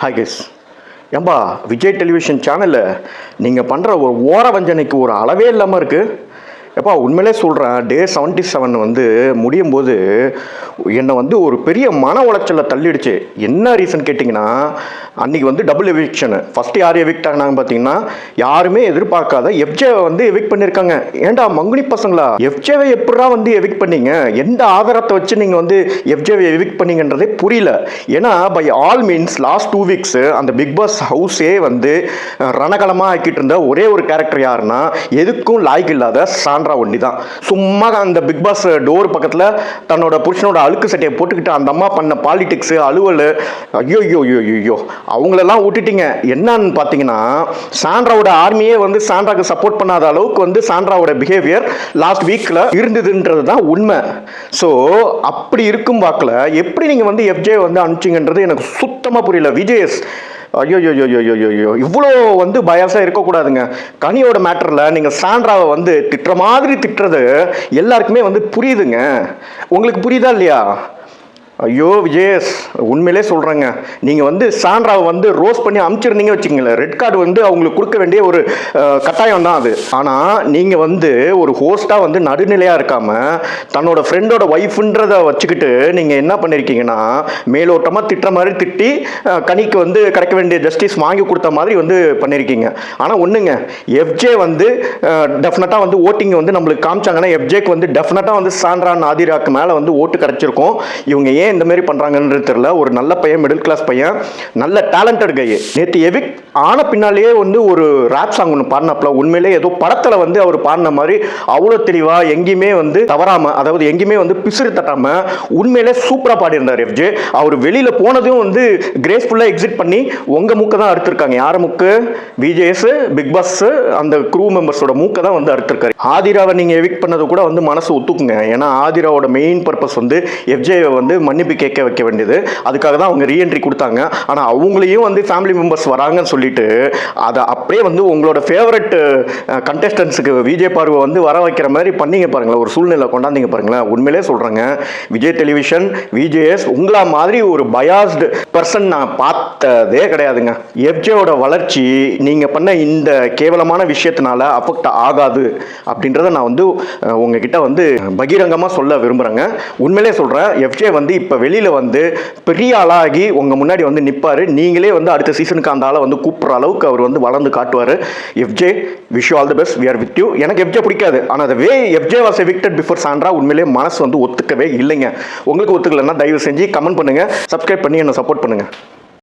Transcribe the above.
Hi guys. ஏம்பா Vijay television சேனலில் நீங்கள் பண்ணுற ஒரு ஓர வஞ்சனைக்கு ஒரு அளவே இல்லாமல் இருக்குது. எப்பா உண்மையிலே சொல்கிறேன், டே 77 வந்து முடியும் போது என்னை வந்து ஒரு பெரிய மன உளைச்சலில் தள்ளிடுச்சு. என்ன ரீசன் கேட்டிங்கன்னா, அன்றைக்கி வந்து டபுள் எவிக்ஷனு. ஃபஸ்ட்டு யார் எவிக்ட் ஆகினாங்க பார்த்தீங்கன்னா, யாருமே எதிர்பார்க்காத எஃப்ஜேவை வந்து எவிக்ட் பண்ணியிருக்காங்க. ஏன்டா மங்குனி பசங்களா, எஃப்ஜேவை எப்படா வந்து எவிக்ட் பண்ணீங்க? எந்த ஆதாரத்தை வச்சு நீங்கள் வந்து எஃப்ஜேவை எவிக்ட் பண்ணீங்கன்றதே புரியல. ஏன்னா by all means last 2 weeks அந்த பிக் பாஸ் ஹவுஸே வந்து ரணகலமாக ஆக்கிட்டு இருந்த ஒரே ஒரு கேரக்டர் யாருன்னா, எதுக்கும் லாய்க்கு இல்லாத சாண்ட்ரா ஒண்டி தான். சும்மா அந்த பிக் பாஸ் டோர் பக்கத்தில் தன்னோட புருஷனோட அழுக்கு சட்டையை போட்டுக்கிட்டு அந்த அம்மா பண்ண பாலிடிக்ஸ் அலுவல், ஐயோ ஐயோ ஐயோ ஐயோ அவங்களெல்லாம் விட்டுட்டீங்க. என்னன்னு பார்த்தீங்கன்னா, சாண்ட்ராவோட ஆர்மியே வந்து சாண்ட்ராக்கு சப்போர்ட் பண்ணாத அளவுக்கு வந்து சாண்ட்ராவோட பிஹேவியர் லாஸ்ட் வீக்கில் இருந்ததுன்றது தான் உண்மை. ஸோ அப்படி இருக்கும் வாக்கில் எப்படி நீங்கள் வந்து எஃப்ஜே வந்து அனுப்பிச்சிங்கன்றது எனக்கு சுத்தமாக புரியல. விஜேஎஸ் ஐயோ ஐயோ ஐயோ ஐயோ ஐயோ இவ்வளோ வந்து பயாஸாக இருக்கக்கூடாதுங்க. கனியோட மேட்டரில் நீங்கள் சாண்ட்ராவை வந்து திட்டுற மாதிரி திட்டுறது எல்லாருக்குமே வந்து புரியுதுங்க. உங்களுக்கு புரியுதா இல்லையா? ஐயோ விஜேஷ், உண்மையிலே சொல்கிறேங்க, நீங்கள் வந்து சாண்ட்ராவை வந்து ரோஸ் பண்ணி அமுச்சிருந்தீங்க வச்சுக்கங்களேன், ரெட் கார்டு வந்து அவங்களுக்கு கொடுக்க வேண்டிய ஒரு கட்டாயம் தான் அது. ஆனால் நீங்கள் வந்து ஒரு ஹோஸ்ட்டாக வந்து நடுநிலையாக இருக்காமல் தன்னோட ஃப்ரெண்டோட ஒய்ஃப்ன்றதை வச்சுக்கிட்டு நீங்கள் என்ன பண்ணியிருக்கீங்கன்னா, மேலோட்டமாக திட்டுற மாதிரி திட்டி கனிக்கு வந்து கிடைக்க வேண்டிய ஜஸ்டிஸ் வாங்கி கொடுத்த மாதிரி வந்து பண்ணியிருக்கீங்க. ஆனால் ஒன்றுங்க, எஃப்ஜே வந்து டெஃபினட்டாக வந்து ஓட்டிங் வந்து நம்மளுக்கு காமிச்சாங்கன்னா, எஃப்ஜேக்கு வந்து டெஃபினட்டாக வந்து சாண்ட்ரா நாதிராக்கு மேலே வந்து ஓட்டு கிடச்சிருக்கும். இவங்க ஏன் இந்த மாதிரி பண்ணுறாங்கன்றது தெரியல. ஒரு நல்ல பையன், மிடில் கிளாஸ் பையன், நல்ல டேலண்டட் கை. நேற்று எவிக் ஆன பின்னாலேயே வந்து ஒரு ரேப் சாங் ஒன்று பாடினப்பல உண்மையிலே ஏதோ படத்தில் வந்து அவர் பாடின மாதிரி அவ்வளோ தெளிவாக எங்கேயுமே வந்து தவறாமல், அதாவது எங்கேயுமே வந்து பிசுறு தட்டாமல் உண்மையிலே சூப்பராக பாடியிருந்தார் எஃப்ஜே. அவர் வெளியில் போனதும் வந்து கிரேஸ்ஃபுல்லாக எக்ஸிட் பண்ணி உங்கள் மூக்கை தான் அறுத்துருக்காங்க. யார் மூக்கு? விஜேஎஸ், பிக் பாஸ் அந்த க்ரூ மெம்பர்ஸோட மூக்கை தான் வந்து அறுத்துருக்காரு. ஆதிராவை நீங்கள் எவிக் பண்ணது கூட வந்து மனசு ஒத்துக்குங்க. ஏன்னா ஆதிராவோட மெயின் பர்பஸ் வந்து எஃப்ஜேவை வந்து மன்னிப்பு கேட்க வைக்க வேண்டியது. அதுக்காக தான் அவங்க ரீஎன்ட்ரி கொடுத்தாங்க. ஆனால் அவங்களையும் வந்து ஃபேமிலி மெம்பர்ஸ் வராங்கன்னு சொல்லிட்டு அதை அப்படியே வந்து உங்களோட ஃபேவரட் கண்டெஸ்டன்ஸுக்கு விஜய் பார்வை வந்து வர வைக்கிற மாதிரி பண்ணீங்க பாருங்களேன், ஒரு சூழ்நிலை கொண்டாந்தீங்க பாருங்களேன். உண்மையிலே சொல்கிறேங்க, விஜய் டெலிவிஷன், விஜேஎஸ் உங்களா மாதிரி ஒரு பயாஸ்டு பர்சன் நான் பார்த்ததே கிடையாதுங்க. எஃப்ஜேவோட வளர்ச்சி நீங்கள் பண்ண இந்த கேவலமான விஷயத்தினால அஃபெக்ட் ஆகாது அப்படின்றத நான் வந்து உங்ககிட்ட வந்து பகிரங்கமாக சொல்ல விரும்புகிறேங்க. உண்மையிலே சொல்கிறேன், எஃப்ஜே வந்து இப்போ வெளியில் வந்து பெரிய ஆளாகி உங்கள் முன்னாடி வந்து நிற்பார். நீங்களே வந்து அடுத்த சீசனுக்கு அந்த ஆளை வந்து கூப்பிட்ற அளவுக்கு அவர் வந்து வளர்ந்து காட்டுவார். FJ, wish you all the best. We are with you. எனக்கு எஃப்ஜே பிடிக்காது, ஆனால் அந்த way FJ was evicted before Sandra உண்மையிலே மனசு வந்து ஒத்துக்கவே இல்லைங்க. உங்களுக்கு ஒத்துக்கலைன்னா தயவு செஞ்சு கமெண்ட் பண்ணுங்கள், சப்ஸ்கிரைப் பண்ணி என்னை சப்போர்ட் பண்ணுங்கள்.